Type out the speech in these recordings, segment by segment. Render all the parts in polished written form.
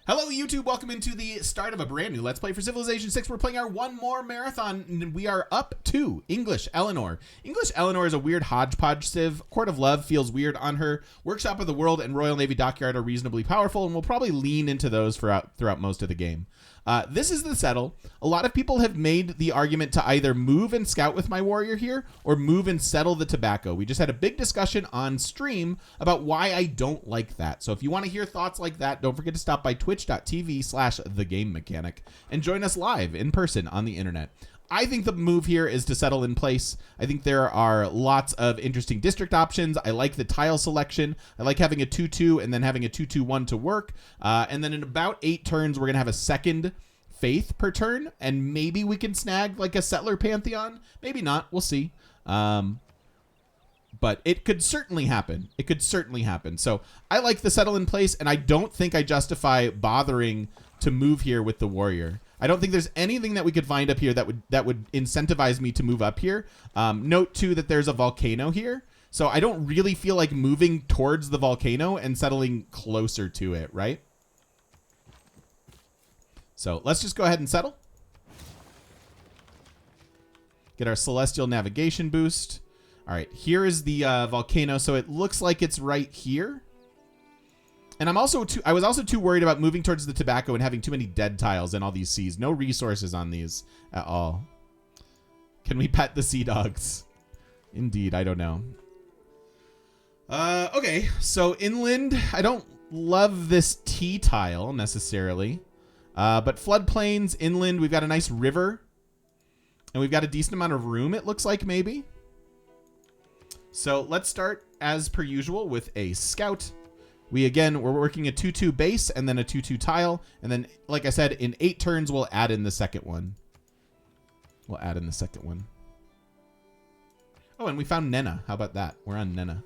Hello YouTube, welcome into the start of a brand new Let's Play for Civilization 6. We're playing our one more marathon, and we are up to English Eleanor. English Eleanor is a weird hodgepodge civ. Court of Love feels weird on her. Workshop of the World and Royal Navy Dockyard are reasonably powerful, and we'll probably lean into those throughout most of the game. This is the settle. A lot of people have made the argument to either move and scout with my warrior here or move and settle the tobacco. We just had a big discussion on stream about why I don't like that. So if you want to hear thoughts like that, don't forget to stop by twitch.tv/thegamemechanic and join us live in person on the internet. I think the move here is to settle in place. I think there are lots of interesting district options. I like the tile selection. I like having a 2-2 and then having a 2-2-1 to work. And then in about 8 turns, we're going to have a second faith per turn. And maybe we can snag like a settler Pantheon. Maybe not. We'll see. But it could certainly happen. It could certainly happen. So I like the settle in place, and I don't think I justify bothering to move here with the warrior. I don't think there's anything that we could find up here that would incentivize me to move up here. Note too that there's a volcano here, so I don't really feel like moving towards the volcano and settling closer to it, right? So let's just go ahead and settle. Get our celestial navigation boost. All right, here is the volcano, so it looks like it's right here. And I was also too worried about moving towards the tobacco and having too many dead tiles in all these seas. No resources on these at all. Can we pet the sea dogs? Indeed, I don't know. Okay, so inland, I don't love this T tile necessarily. But floodplains, inland, we've got a nice river. And we've got a decent amount of room, it looks like, maybe. So let's start, as per usual, with a scout. We're working a 2-2 base and then a 2-2 tile. And then, like I said, in 8 turns, we'll add in the second one. Oh, and we found Nena. How about that? We're on Nena.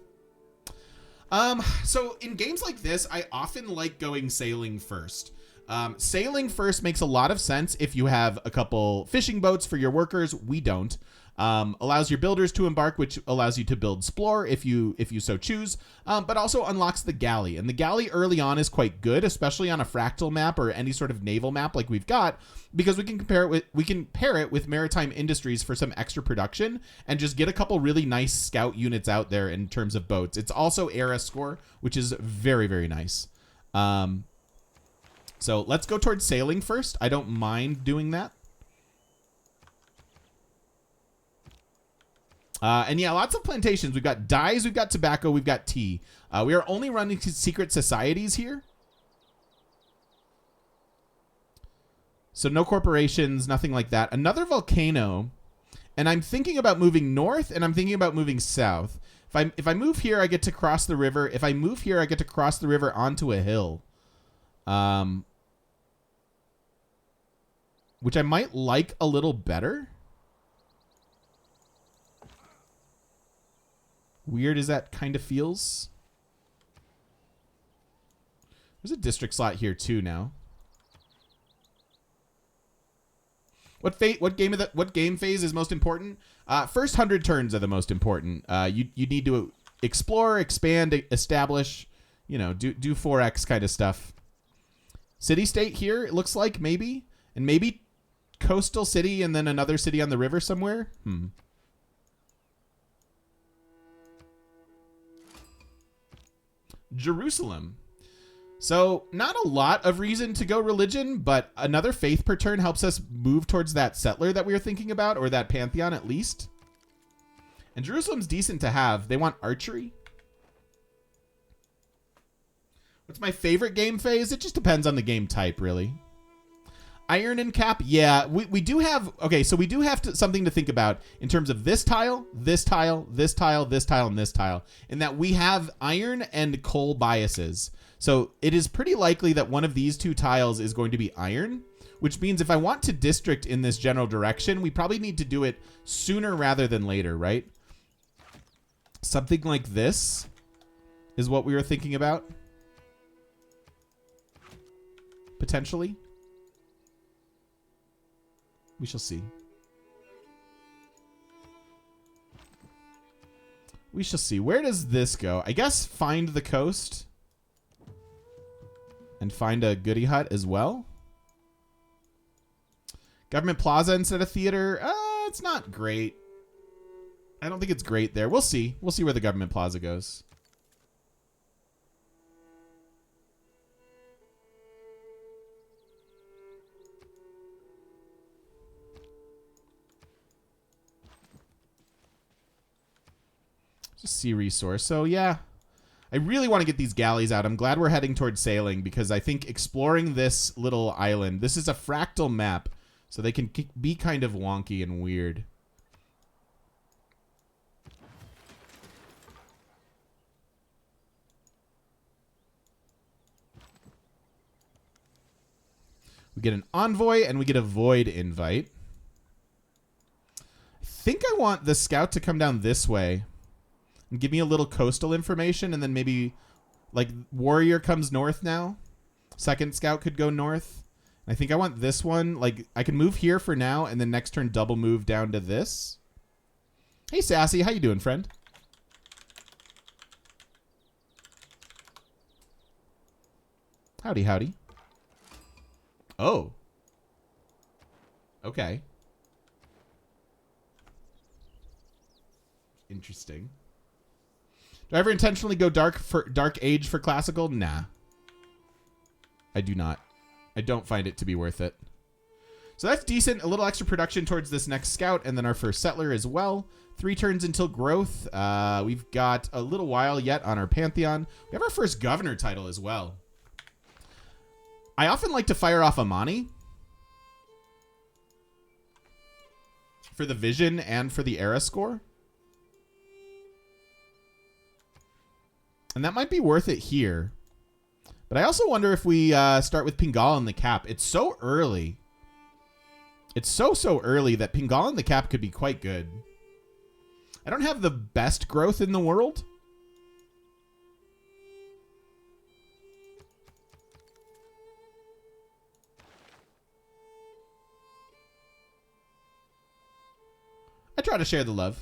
So in games like this, I often like going sailing first. Sailing first makes a lot of sense if you have a couple fishing boats for your workers. We don't. Allows your builders to embark, which allows you to build Splore if you so choose, but also unlocks the galley. And the galley early on is quite good, especially on a fractal map or any sort of naval map like we've got, because we can pair it with maritime industries for some extra production and just get a couple really nice scout units out there in terms of boats. It's also era score, which is very, very nice. So let's go towards sailing first. I don't mind doing that. And yeah, lots of plantations. We've got dyes, we've got tobacco, we've got tea. We are only running secret societies here. So no corporations, nothing like that. Another volcano. And I'm thinking about moving north, and I'm thinking about moving south. If I move here, I get to cross the river. If I move here, I get to cross the river onto a hill. Which I might like a little better. Weird as that kind of feels. There's a district slot here too now. What game phase is most important? First 100 turns are the most important. You need to explore, expand, establish, do 4X kind of stuff. City state here, it looks like, maybe. And maybe coastal city and then another city on the river somewhere. Jerusalem. So not a lot of reason to go religion, but another faith per turn helps us move towards that settler that we were thinking about, or that Pantheon at least. And Jerusalem's decent to have. They want archery. What's my favorite game phase? It just depends on the game type, really. Iron and cap, yeah, we do have, okay, so we do have something to think about in terms of this tile, this tile, this tile, this tile, and this tile, in that we have iron and coal biases. So it is pretty likely that one of these 2 tiles is going to be iron, which means if I want to district in this general direction, we probably need to do it sooner rather than later, right? Something like this is what we were thinking about, potentially. We shall see. We shall see. Where does this go? I guess find the coast. and find a goodie hut as well. Government Plaza instead of theater. It's not great. I don't think it's great there. We'll see. We'll see where the Government Plaza goes. Just sea resource. So yeah, I really want to get these galleys out. I'm glad we're heading towards sailing because I think exploring this little island, this is a fractal map, so they can be kind of wonky and weird. We get an envoy and we get a void invite. I think I want the scout to come down this way and give me a little coastal information, and then maybe like warrior comes north now. Second scout could go north. I think I want this one. Like I can move here for now, and then next turn double move down to this. Hey Sassy, how you doing, friend? Howdy, howdy. Oh. Okay. Interesting. Do I ever intentionally go dark age for classical? Nah. I do not. I don't find it to be worth it. So that's decent. A little extra production towards this next scout, and then our first settler as well. 3 turns until growth. We've got a little while yet on our Pantheon. We have our first governor title as well. I often like to fire off Amani for the vision and for the era score. And that might be worth it here. But I also wonder if we start with Pingal in the cap. It's so early. It's so early that Pingal in the cap could be quite good. I don't have the best growth in the world. I try to share the love.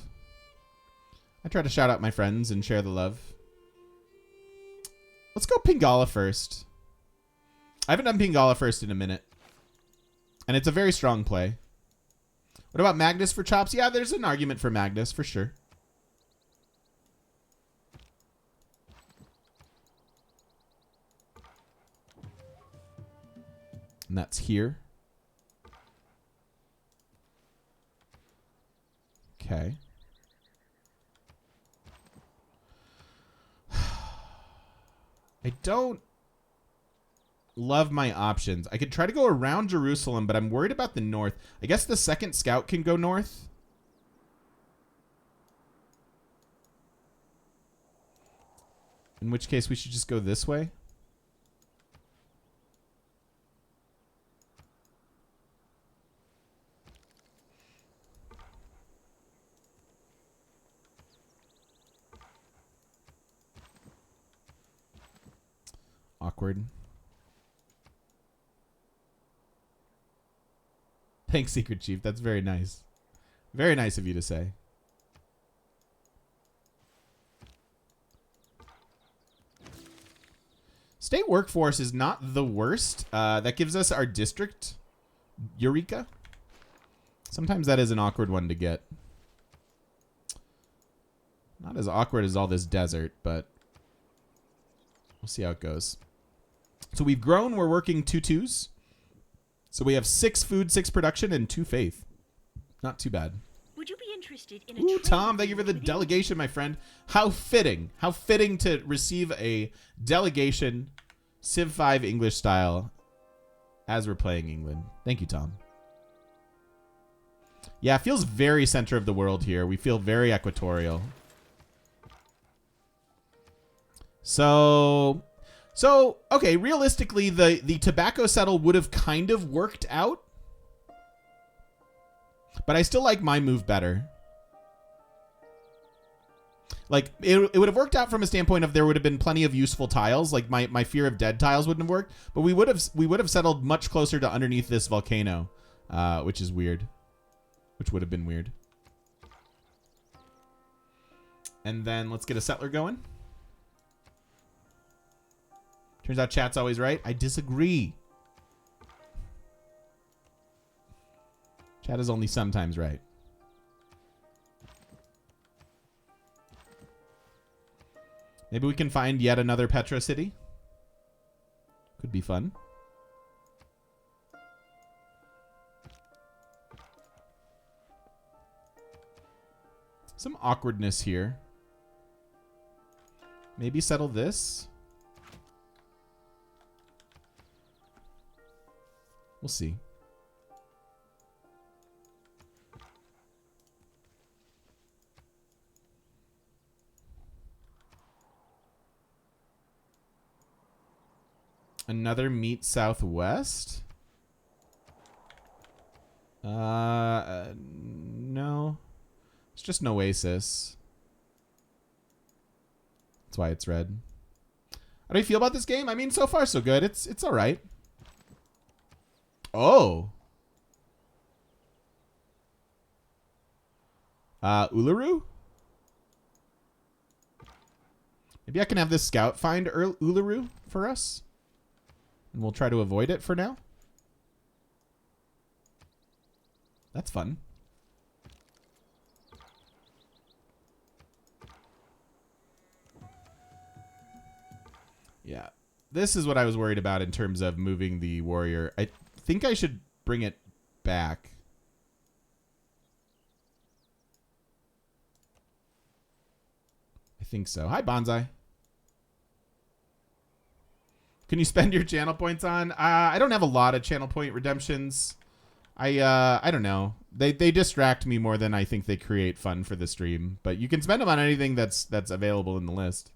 I try to shout out my friends and share the love. Let's go Pingala first. I haven't done Pingala first in a minute. And it's a very strong play. What about Magnus for chops? Yeah, there's an argument for Magnus, for sure. And that's here. Okay. I don't love my options. I could try to go around Jerusalem, but I'm worried about the north. I guess the second scout can go north. In which case we should just go this way. Awkward. Thanks, Secret Chief. That's very nice. Very nice of you to say. State workforce is not the worst. That gives us our district. Eureka. Sometimes that is an awkward one to get. Not as awkward as all this desert, but we'll see how it goes. So we've grown. We're working 2-2s. So we have 6 food, 6 production, and 2 faith. Not too bad. Would you be interested in Ooh, Tom, thank you for the delegation, my friend. How fitting. How fitting to receive a delegation, Civ 5 English style, as we're playing England. Thank you, Tom. Yeah, it feels very center of the world here. We feel very equatorial. So okay, realistically, the tobacco settle would have kind of worked out. But I still like my move better. Like, it would have worked out from a standpoint of there would have been plenty of useful tiles. Like, my fear of dead tiles wouldn't have worked. But we would have settled much closer to underneath this volcano, which is weird. Which would have been weird. And then let's get a settler going. Turns out chat's always right. I disagree. Chat is only sometimes right. Maybe we can find yet another Petro city. Could be fun. Some awkwardness here. Maybe settle this. We'll see. Another meet southwest? No. It's just an oasis. That's why it's red. How do you feel about this game? I mean, so far so good. It's all right. Oh. Uluru? Maybe I can have this scout find Uluru for us. And we'll try to avoid it for now. That's fun. Yeah. This is what I was worried about in terms of moving the warrior. I think I should bring it back. I think so. Hi, Bonsai. Can you spend your channel points on? I don't have a lot of channel point redemptions. I don't know. They distract me more than I think they create fun for the stream. But you can spend them on anything that's available in the list.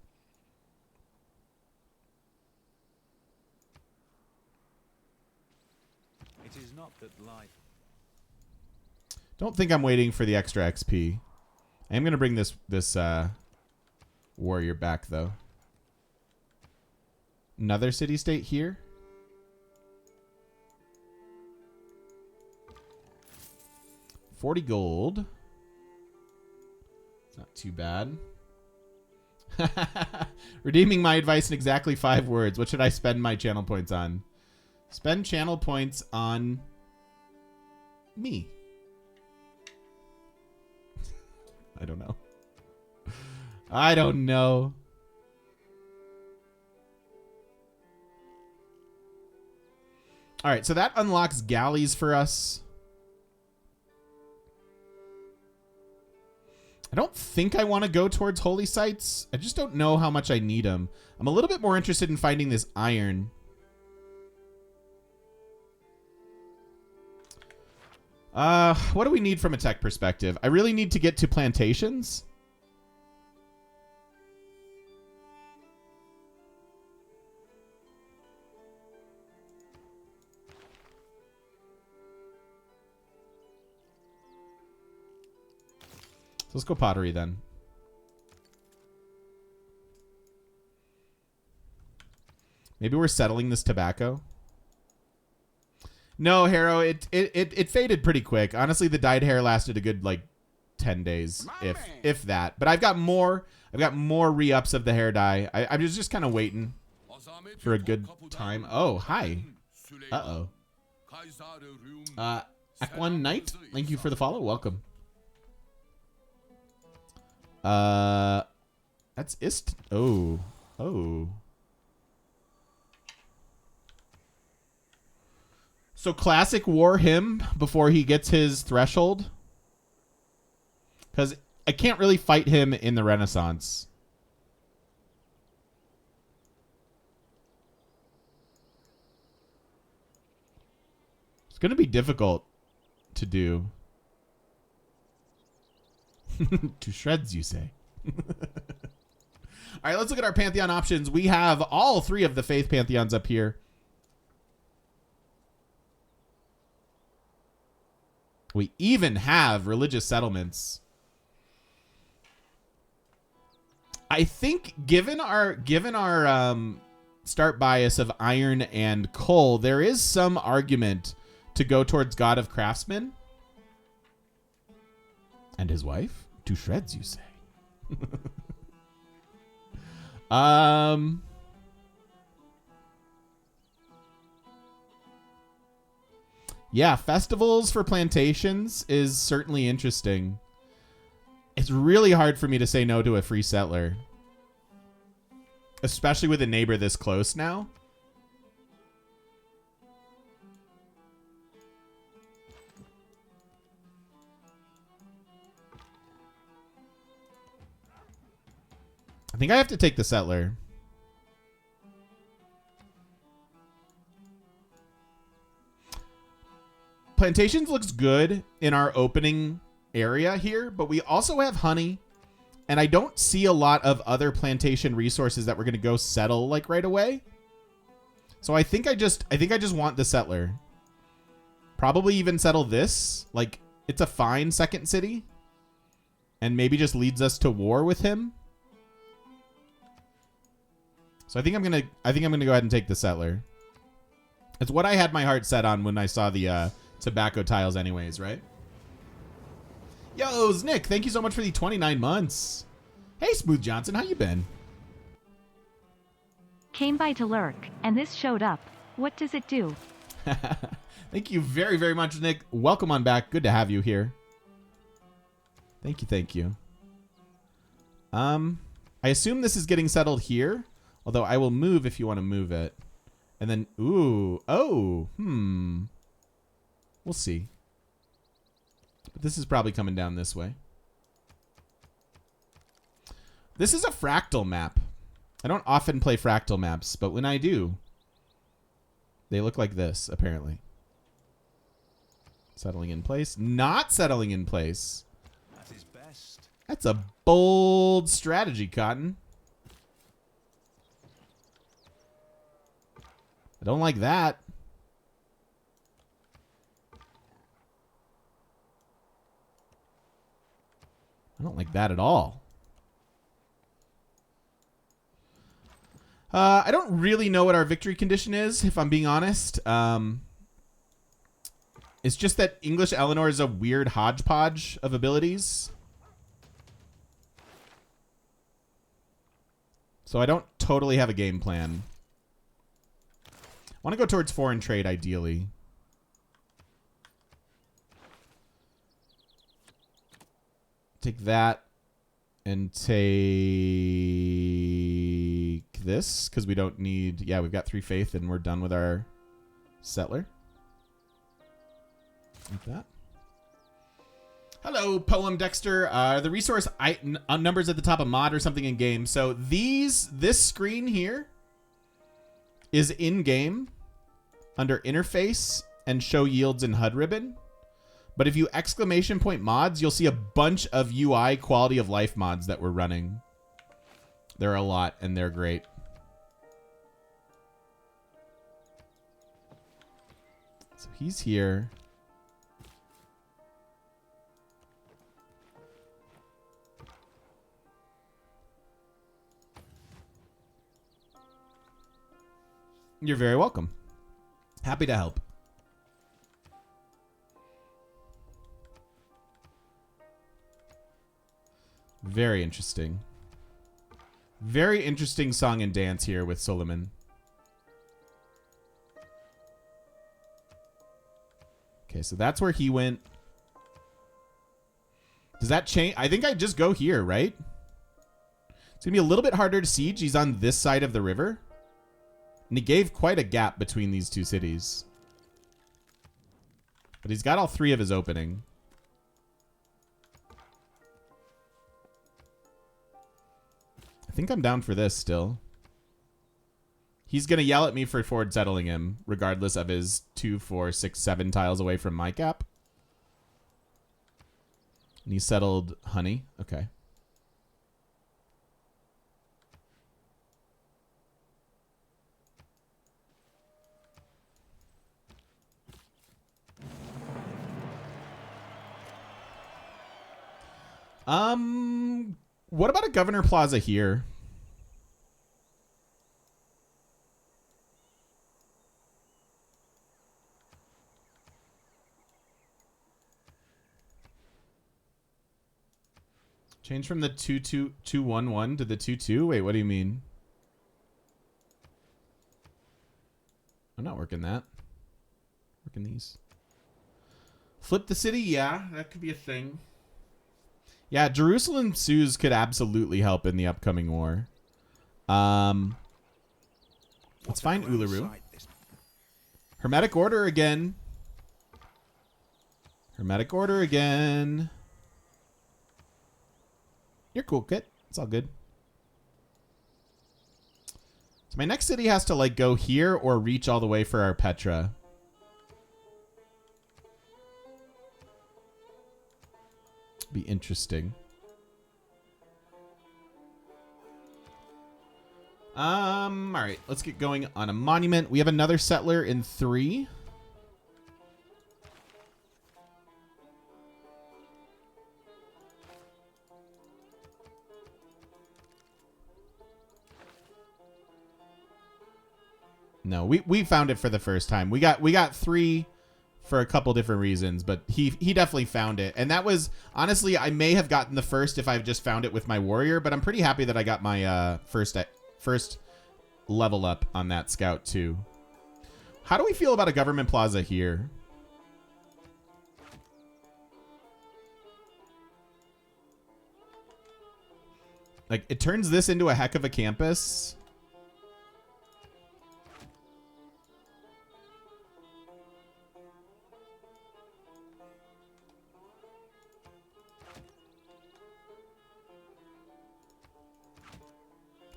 It is not that life. Don't think I'm waiting for the extra XP. I am gonna bring this warrior back though. Another city state here. $40 gold. It's not too bad. Redeeming my advice in exactly 5 words. What should I spend my channel points on? Spend channel points on me. I don't know. I don't know. All right, so that unlocks galleys for us. I don't think I want to go towards holy sites. I just don't know how much I need them. I'm a little bit more interested in finding this iron. What do we need from a tech perspective? I really need to get to plantations. So let's go pottery then. Maybe we're settling this tobacco. No, Harrow, it faded pretty quick. Honestly, the dyed hair lasted a good like 10 days, if that. But I've got more re-ups of the hair dye. I was just kind of waiting for a good time. Oh, hi. Uh-oh. Aquan Knight, thank you for the follow. Welcome. That's Ist. Oh. So classic war him before he gets his threshold. Because I can't really fight him in the Renaissance. It's going to be difficult to do. To shreds, you say. All right, let's look at our Pantheon options. We have all 3 of the Faith Pantheons up here. We even have religious settlements. I think given our start bias of iron and coal, there is some argument to go towards God of Craftsmen. And his wife? To shreds, you say. Yeah, festivals for plantations is certainly interesting. It's really hard for me to say no to a free settler. Especially with a neighbor this close now. I think I have to take the settler. Plantations looks good in our opening area here, but we also have honey, and I don't see a lot of other plantation resources that we're going to go settle like right away. So I think I just want the settler. Probably even settle this. Like, it's a fine second city, and maybe just leads us to war with him. So I think I'm gonna go ahead and take the settler. It's what I had my heart set on when I saw the tobacco tiles anyways, right? Yo, Nick, thank you so much for the 29 months. Hey, Smooth Johnson, how you been? Came by to lurk, and this showed up. What does it do? Thank you very, very much, Nick. Welcome on back. Good to have you here. Thank you, thank you. I assume this is getting settled here. Although I will move if you want to move it. And then, ooh, oh, we'll see. But this is probably coming down this way. This is a fractal map. I don't often play fractal maps, but when I do, they look like this, apparently. Settling in place. Not settling in place. That is best. That's a bold strategy, Cotton. I don't like that. I don't like that at all. I don't really know what our victory condition is, if I'm being honest. It's just that English Eleanor is a weird hodgepodge of abilities. So I don't totally have a game plan. I want to go towards foreign trade, ideally. Take that and take this, because we don't need... Yeah, we've got 3 faith, and we're done with our settler. Like that. Hello, Poem Dexter. The resource numbers at the top of mod or something in game. So this screen here is in game under interface and show yields in HUD ribbon. But if you exclamation point mods, you'll see a bunch of UI quality of life mods that we're running. There are a lot, and they're great. So he's here. You're very welcome. Happy to help. Very interesting. Very interesting song and dance here with Solomon. Okay, so that's where he went. Does that change? I think I just go here, right? It's going to be a little bit harder to siege. He's on this side of the river. And he gave quite a gap between these two cities. But he's got all 3 of his opening. I think I'm down for this still. He's going to yell at me for forward settling him, regardless of his 2, 4, 6, 7 tiles away from my cap. And he settled honey. Okay. What about a Governor Plaza here? Change from the 2-2-2-1-1 to the 2-2? Wait, what do you mean? I'm not working that. Working these. Flip the city? Yeah, that could be a thing. Yeah, Jerusalem Sues could absolutely help in the upcoming war. Let's find Uluru. Hermetic Order again. Hermetic Order again. You're cool, Kit. It's all good. So my next city has to like go here or reach all the way for our Petra. Be interesting. All right, let's get going on a monument. We have another settler in 3. No, we found it for the first time. We got 3 for a couple different reasons, but he definitely found it. And that was, honestly, I may have gotten the first if I've just found it with my warrior, but I'm pretty happy that I got my first level up on that scout too. How do we feel about a government plaza here? Like, it turns this into a heck of a campus.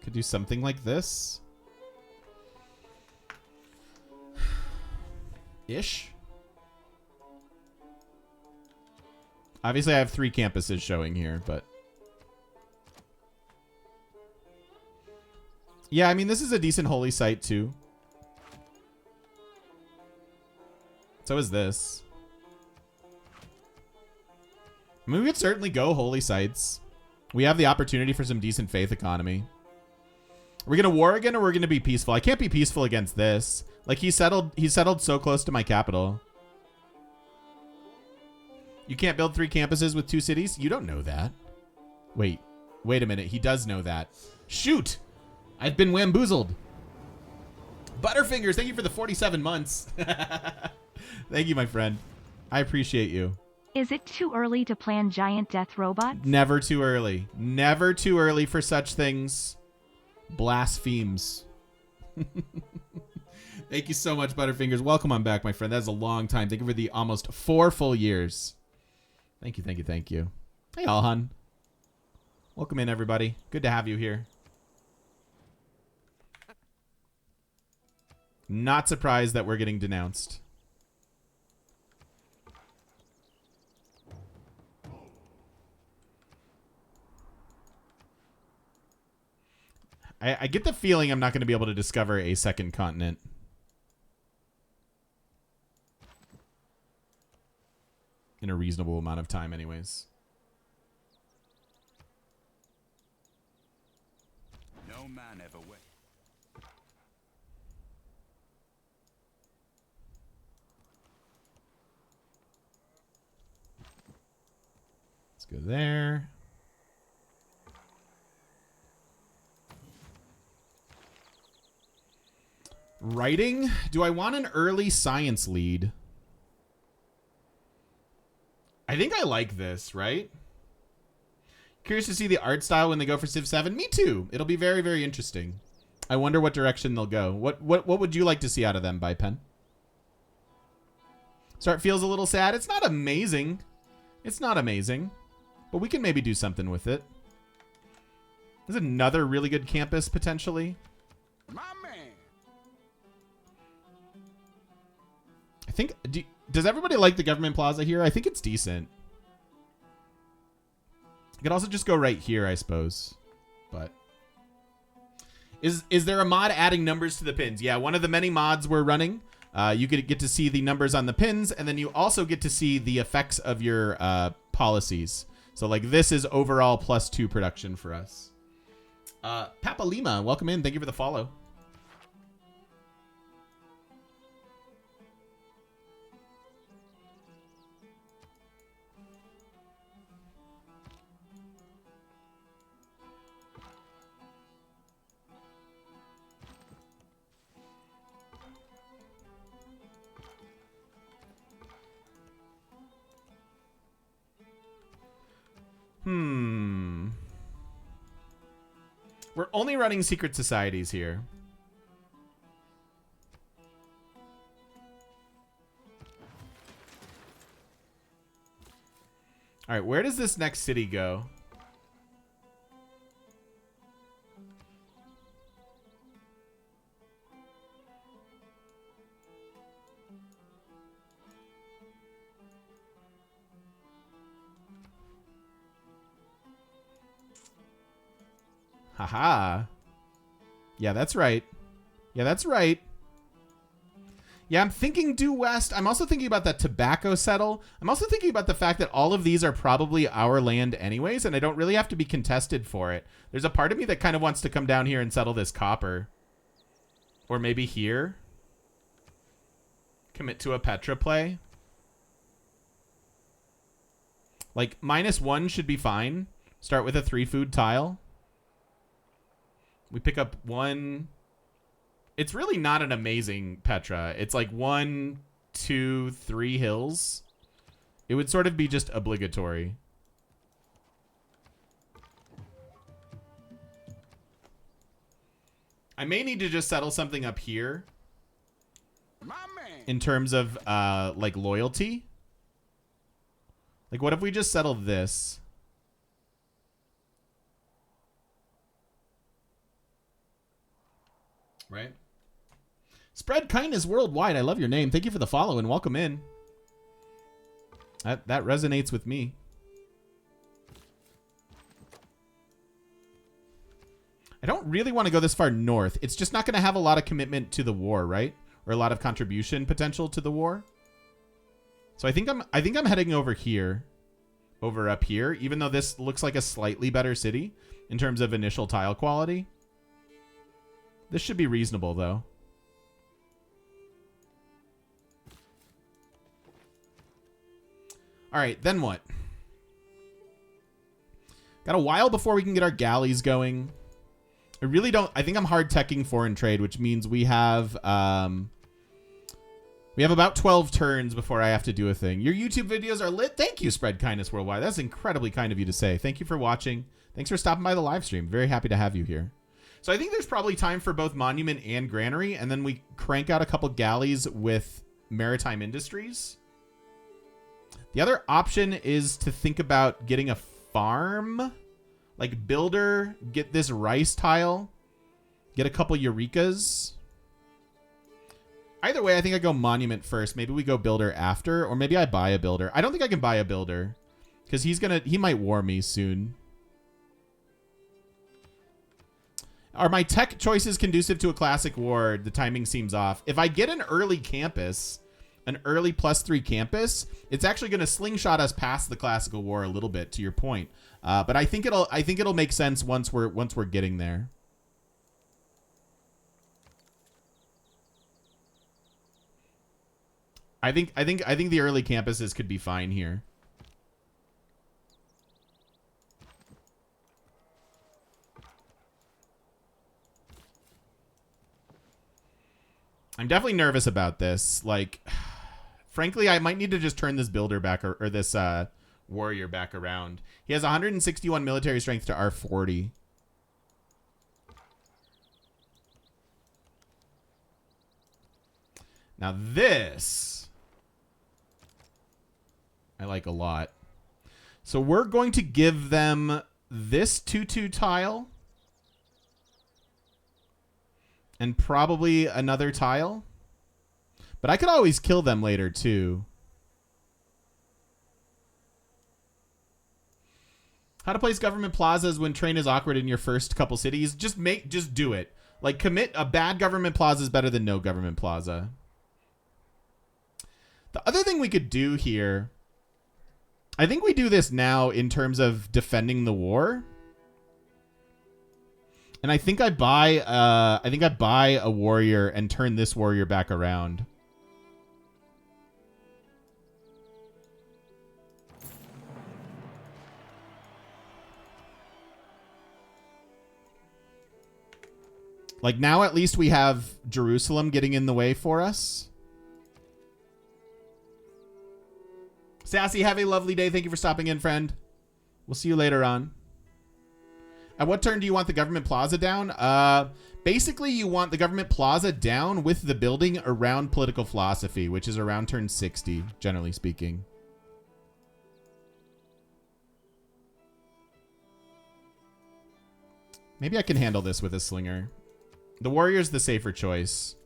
Could do something like this. Ish. Obviously, I have 3 campuses showing here, but... yeah, I mean, this is a decent holy site, too. So is this. I mean, we could certainly go holy sites. We have the opportunity for some decent faith economy. Are we going to war again, or we're going to be peaceful? I can't be peaceful against this. Like, he settled so close to my capital. You can't build 3 campuses with 2 cities? You don't know that. Wait a minute. He does know that. Shoot! I've been wamboozled. Butterfingers, thank you for the 47 months. Thank you, my friend. I appreciate you. Is it too early to plan giant death robots? Never too early. Never too early for such things. Blasphemes. Thank you so much, Butterfingers. Welcome on back, my friend. That's a long time. Thank you for the almost 4 full years. Thank you, thank you, thank you. Hey, Alhan. Welcome in, everybody. Good to have you here. Not surprised that we're getting denounced. I get the feeling I'm not going to be able to discover a second continent. In a reasonable amount of time, anyways. No man ever went. Let's go there. Writing? Do I want an early science lead? I think I like this, right? Curious to see the art style when they go for Civ 7. Me too. It'll be very, very interesting. I wonder what direction they'll go. What would you like to see out of them, Pen? Start feels a little sad. It's not amazing. It's not amazing. But we can maybe do something with it. There's another really good campus, potentially. My man. I think... does everybody like the government plaza here? I think it's decent. I could also just go right here, I suppose. But... Is there a mod adding numbers to the pins? Yeah, one of the many mods we're running. You get to see the numbers on the pins, and then you also get to see the effects of your policies. So, like, this is overall +2 production for us. Papa Lima, welcome in. Thank you for the follow. We're only running secret societies here. All right, where does this next city go? Haha. Yeah, that's right. Yeah, that's right. Yeah, I'm thinking due west. I'm also thinking about that tobacco settle. I'm also thinking about the fact that all of these are probably our land anyways, and I don't really have to be contested for it. There's a part of me that kind of wants to come down here and settle this copper. Or maybe here. Commit to a Petra play. Like, -1 should be fine. Start with a 3 food tile. We pick up 1. It's really not an amazing Petra. It's like 1, 2, 3 hills. It would sort of be just obligatory. I may need to just settle something up here. My man. In terms of, like, loyalty. Like, what if we just settle this? Right? Spread kindness worldwide. I love your name. Thank you for the follow and welcome in. That resonates with me. I don't really want to go this far north. It's just not going to have a lot of commitment to the war, right? Or a lot of contribution potential to the war. So I think I'm heading over here. Over up here, even though this looks like a slightly better city in terms of initial tile quality. This should be reasonable, though. All right, then what? Got a while before we can get our galleys going. I really don't... I think I'm hard teching foreign trade, which means we have about 12 turns before I have to do a thing. Your YouTube videos are lit. Thank you, Spread Kindness Worldwide. That's incredibly kind of you to say. Thank you for watching. Thanks for stopping by the live stream. Very happy to have you here. So I think there's probably time for both Monument and Granary, and then we crank out a couple galleys with Maritime Industries. The other option is to think about getting a farm, like builder, get this rice tile, get a couple Eurekas. Either way, I think I go Monument first. Maybe we go builder after, or maybe I buy a builder. I don't think I can buy a builder because he might war me soon. Are my tech choices conducive to a classic war? The timing seems off. If I get an early campus, an early +3 campus, it's actually going to slingshot us past the classical war a little bit, to your point. But I think it'll make sense once we're getting there. I think the early campuses could be fine here. I'm definitely nervous about this. Like, frankly, I might need to just turn this builder back or this warrior back around. He has 161 military strength to our 40. Now this I like a lot. So we're going to give them this 2/2 tile. And probably another tile. But I could always kill them later, too. How to place government plazas when terrain is awkward in your first couple cities. Just do it. Like, commit a bad government plaza is better than no government plaza. The other thing we could do here... I think we do this now in terms of defending the war. And I think I buy a warrior and turn this warrior back around. Like now at least we have Jerusalem getting in the way for us. Sassy, have a lovely day. Thank you for stopping in, friend. We'll see you later on. At what turn do you want the government plaza down? Basically, you want the government plaza down with the building around political philosophy, which is around turn 60, generally speaking. Maybe I can handle this with a slinger. The warrior's the safer choice.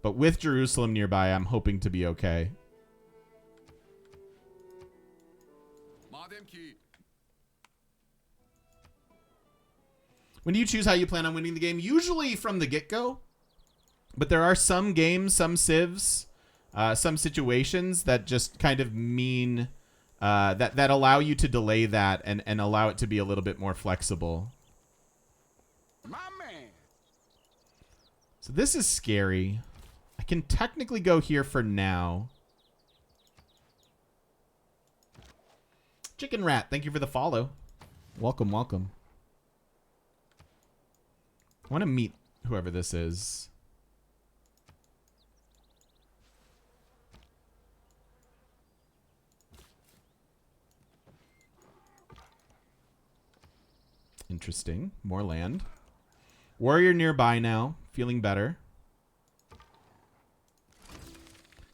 But with Jerusalem nearby, I'm hoping to be okay. When do you choose how you plan on winning the game? Usually from the get-go. But there are some games, some civs, some situations that just kind of mean that allow you to delay that and allow it to be a little bit more flexible. My man. So this is scary. I can technically go here for now. Chicken Rat, thank you for the follow. Welcome, welcome. I want to meet whoever this is. Interesting. More land. Warrior nearby now. Feeling better.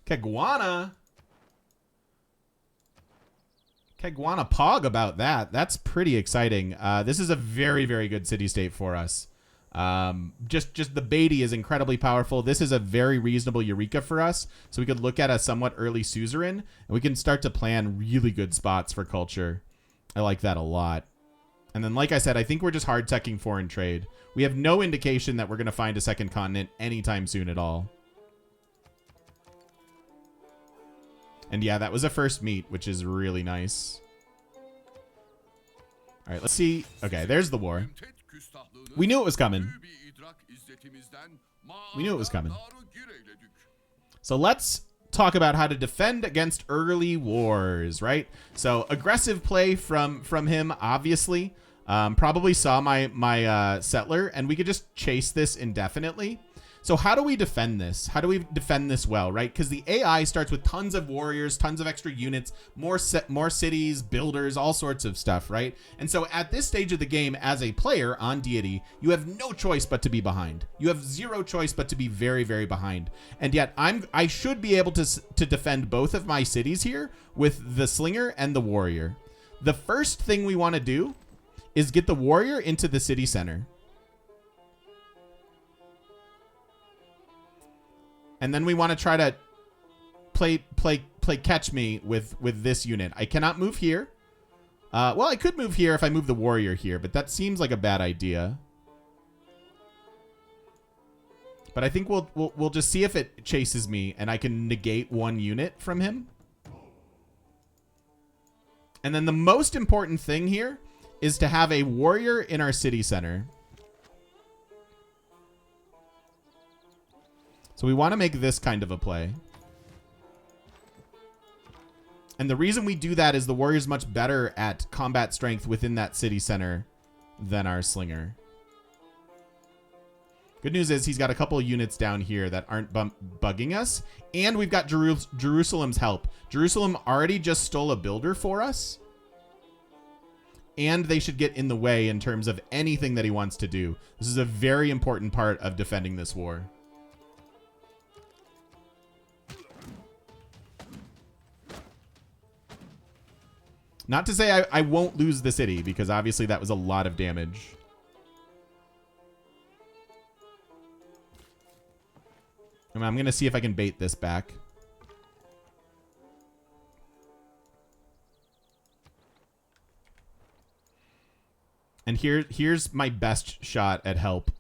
Kegwana. Kegwana Pog about that. That's pretty exciting. This is a very, very good city-state for us. Just the Deity is incredibly powerful. This is a very reasonable Eureka for us. So we could look at a somewhat early suzerain, and we can start to plan really good spots for culture. I like that a lot. And then, like I said, I think we're just hard teching foreign trade. We have no indication that we're going to find a second continent anytime soon at all. And yeah, that was a first meet, which is really nice. All right, let's see. Okay, there's the war. We knew it was coming. We knew it was coming. So let's talk about how to defend against early wars, right? So aggressive play from him, obviously. Probably saw my settler, and we could just chase this indefinitely. So how do we defend this? How do we defend this well, right? Because the AI starts with tons of warriors, tons of extra units, more cities, builders, all sorts of stuff, right? And so at this stage of the game, as a player on Deity, you have no choice but to be behind. You have zero choice but to be very, very behind. And yet I should be able to defend both of my cities here with the Slinger and the Warrior. The first thing we want to do is get the Warrior into the city center. And then we want to try to play catch me with this unit. I cannot move here. Well, I could move here if I move the warrior here, but that seems like a bad idea. But I think we'll just see if it chases me and I can negate one unit from him. And then the most important thing here is to have a warrior in our city center. So we want to make this kind of a play. And the reason we do that is the warrior's much better at combat strength within that city center than our slinger. Good news is he's got a couple of units down here that aren't bugging us. And we've got Jerusalem's help. Jerusalem already just stole a builder for us. And they should get in the way in terms of anything that he wants to do. This is a very important part of defending this war. Not to say I won't lose the city, because obviously that was a lot of damage. I'm going to see if I can bait this back. And here's my best shot at help.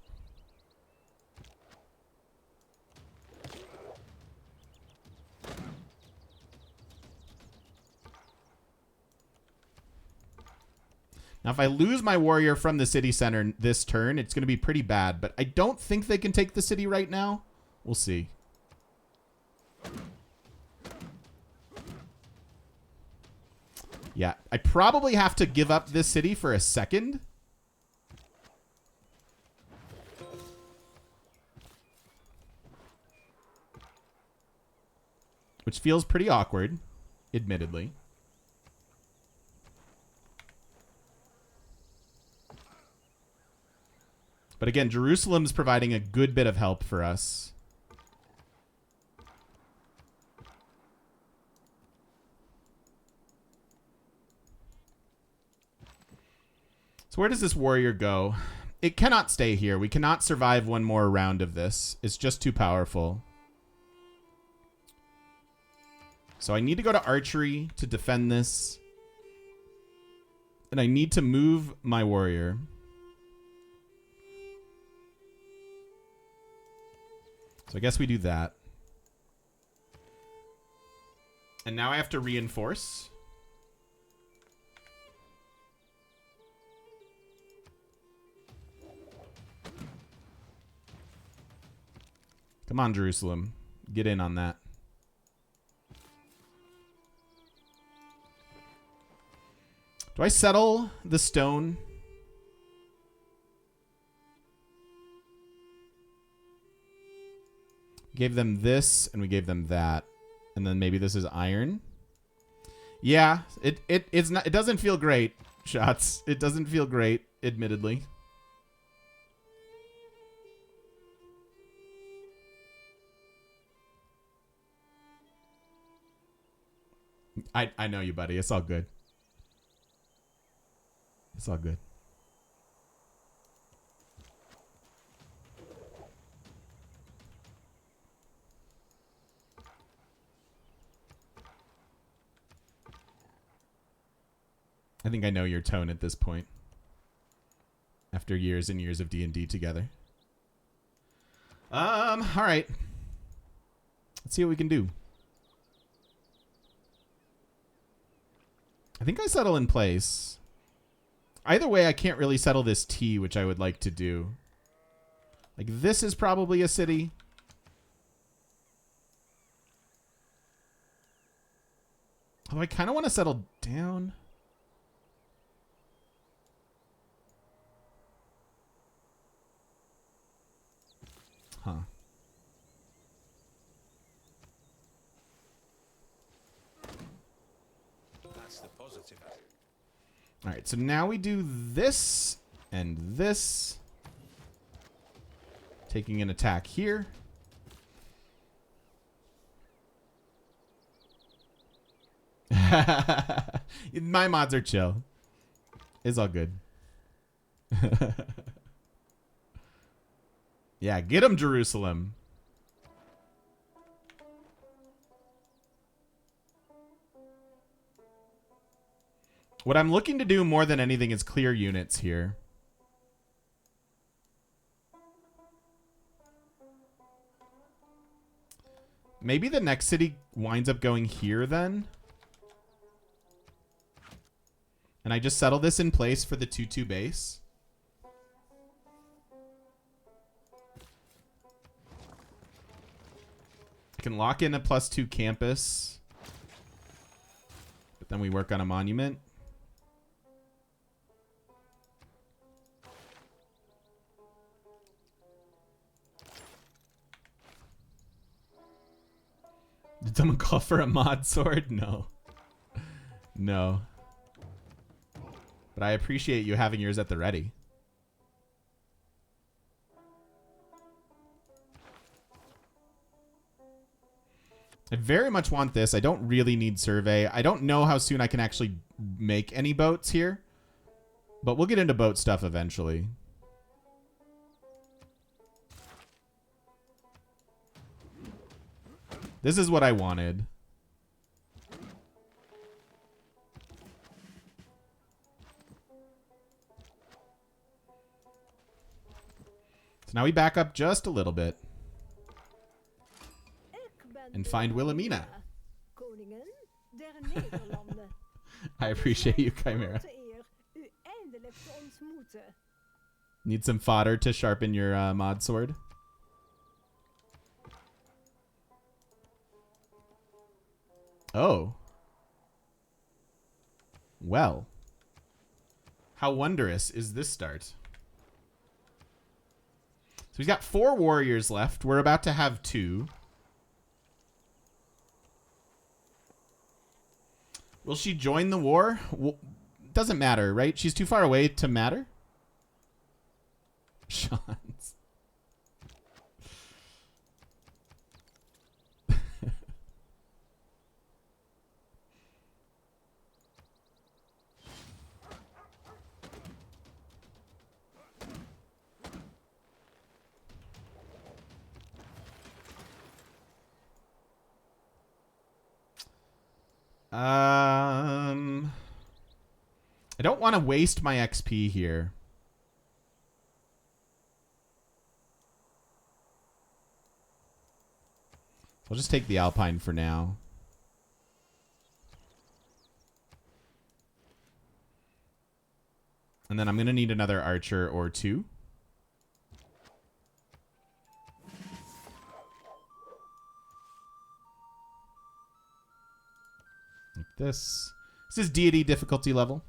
Now, if I lose my warrior from the city center this turn, it's going to be pretty bad. But I don't think they can take the city right now. We'll see. Yeah, I probably have to give up this city for a second. Which feels pretty awkward, admittedly. But again, Jerusalem's providing a good bit of help for us. So where does this warrior go? It cannot stay here. We cannot survive one more round of this. It's just too powerful. So I need to go to archery to defend this. And I need to move my warrior. So I guess we do that. And now I have to reinforce. Come on, Jerusalem. Get in on that. Do I settle the stone? Gave them this, and we gave them that. And then maybe this is iron. Yeah, it's not. It doesn't feel great, shots. It doesn't feel great, admittedly. I know you, buddy. It's all good. It's all good. I think I know your tone at this point. After years and years of D&D together. All right. Let's see what we can do. I think I settle in place. Either way, I can't really settle this T, which I would like to do. Like, this is probably a city. Although I kind of want to settle down. Huh. That's the positive. All right, so now we do this and this. Taking an attack here. My mods are chill. It's all good. Yeah, get him, Jerusalem. What I'm looking to do more than anything is clear units here. Maybe the next city winds up going here then. And I just settle this in place for the 2-2 base. I can lock in a +2 campus. But then we work on a monument. Did someone call for a mod sword? No. No. But I appreciate you having yours at the ready. I very much want this. I don't really need survey. I don't know how soon I can actually make any boats here. But we'll get into boat stuff eventually. This is what I wanted. So now we back up just a little bit. And find Wilhelmina. I appreciate you, Chimera. Need some fodder to sharpen your mod sword? Oh. Well. How wondrous is this start? So he's got 4 warriors left. We're about to have 2. Will she join the war? Well, doesn't matter, right? She's too far away to matter. Sean's. I don't want to waste my XP here. I'll just take the Alpine for now. And then I'm going to need another archer or two. Like this. This is Deity difficulty level.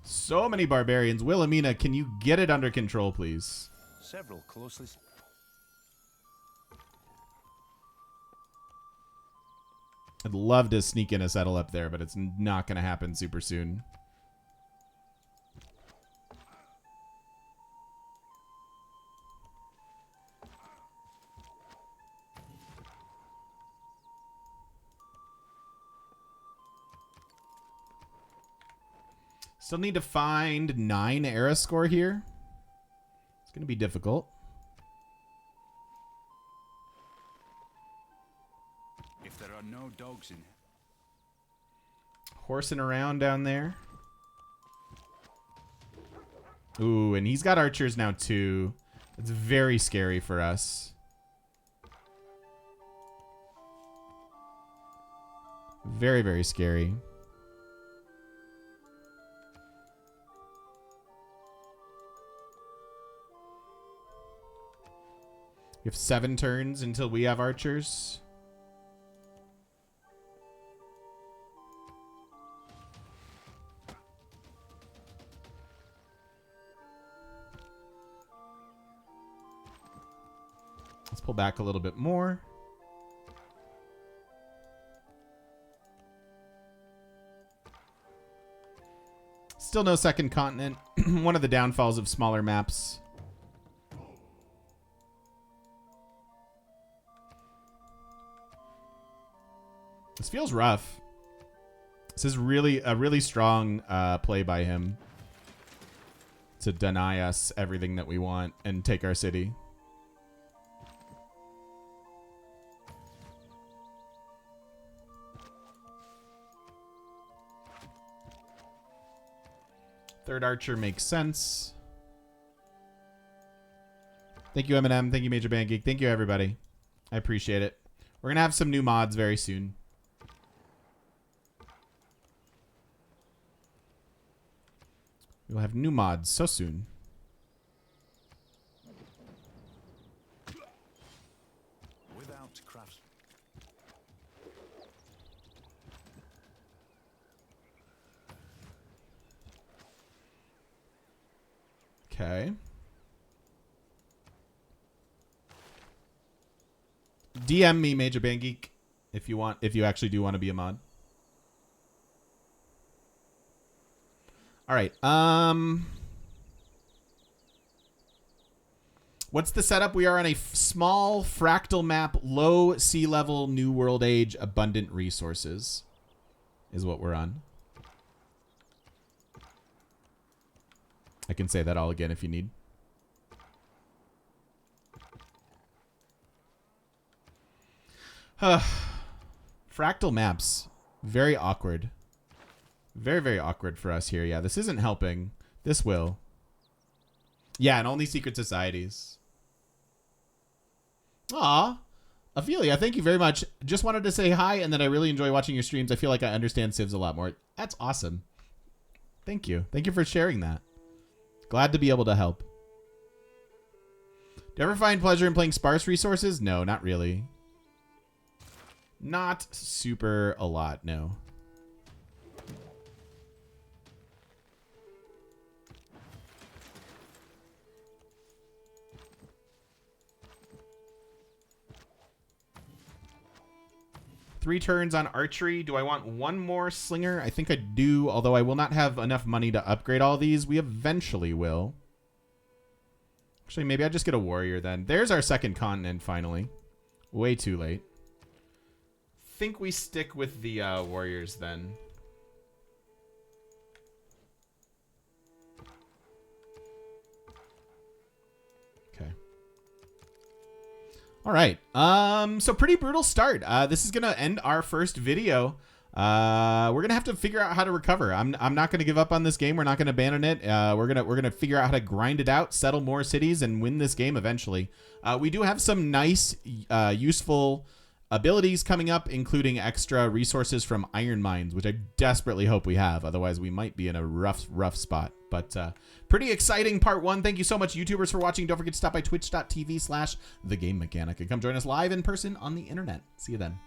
So many barbarians. Wilhelmina, can you get it under control, please? Several closely. I'd love to sneak in a settle up there, but it's not going to happen super soon. Still need to find 9 era score here. It's going to be difficult. If there are no dogs in it. Horsing around down there. Ooh, and he's got archers now too. It's very scary for us. Very, very scary. We have 7 turns until we have archers. Let's pull back a little bit more. Still no second continent. One of the downfalls of smaller maps. This feels rough. This is really a really strong play by him to deny us everything that we want and take our city. Third archer makes sense. Thank you, M&M. Thank you, Major Band Geek. Thank you, everybody. I appreciate it. We're going to have some new mods very soon. We'll have new mods so soon. Without crafts. Okay. DM me, Major Band Geek, if you actually do want to be a mod. All right. What's the setup? We are on a small fractal map, low sea level, new world age, abundant resources is what we're on. I can say that all again if you need. Fractal maps. Very awkward. Very, very awkward for us here. Yeah, this isn't helping. This will. Yeah, and only secret societies. Aw. Ophelia, thank you very much. Just wanted to say hi and that I really enjoy watching your streams. I feel like I understand civs a lot more. That's awesome. Thank you. Thank you for sharing that. Glad to be able to help. Do you ever find pleasure in playing sparse resources? No, not really. Not super a lot, no. 3 turns on archery. Do I want one more slinger? I think I do, although I will not have enough money to upgrade all these. We eventually will. Actually, maybe I just get a warrior then. There's our second continent, finally. Way too late. Think we stick with the warriors then. Okay. All right. So pretty brutal start. This is gonna end our first video. We're gonna have to figure out how to recover. I'm not gonna give up on this game. We're not gonna abandon it. We're gonna figure out how to grind it out, settle more cities, and win this game eventually. We do have some nice, useful abilities coming up, including extra resources from iron mines, which I desperately hope we have. Otherwise, we might be in a rough spot. But pretty exciting part 1. Thank you so much, YouTubers, for watching. Don't forget to stop by twitch.tv/thegamemechanic and come join us live in person on the internet. See you then.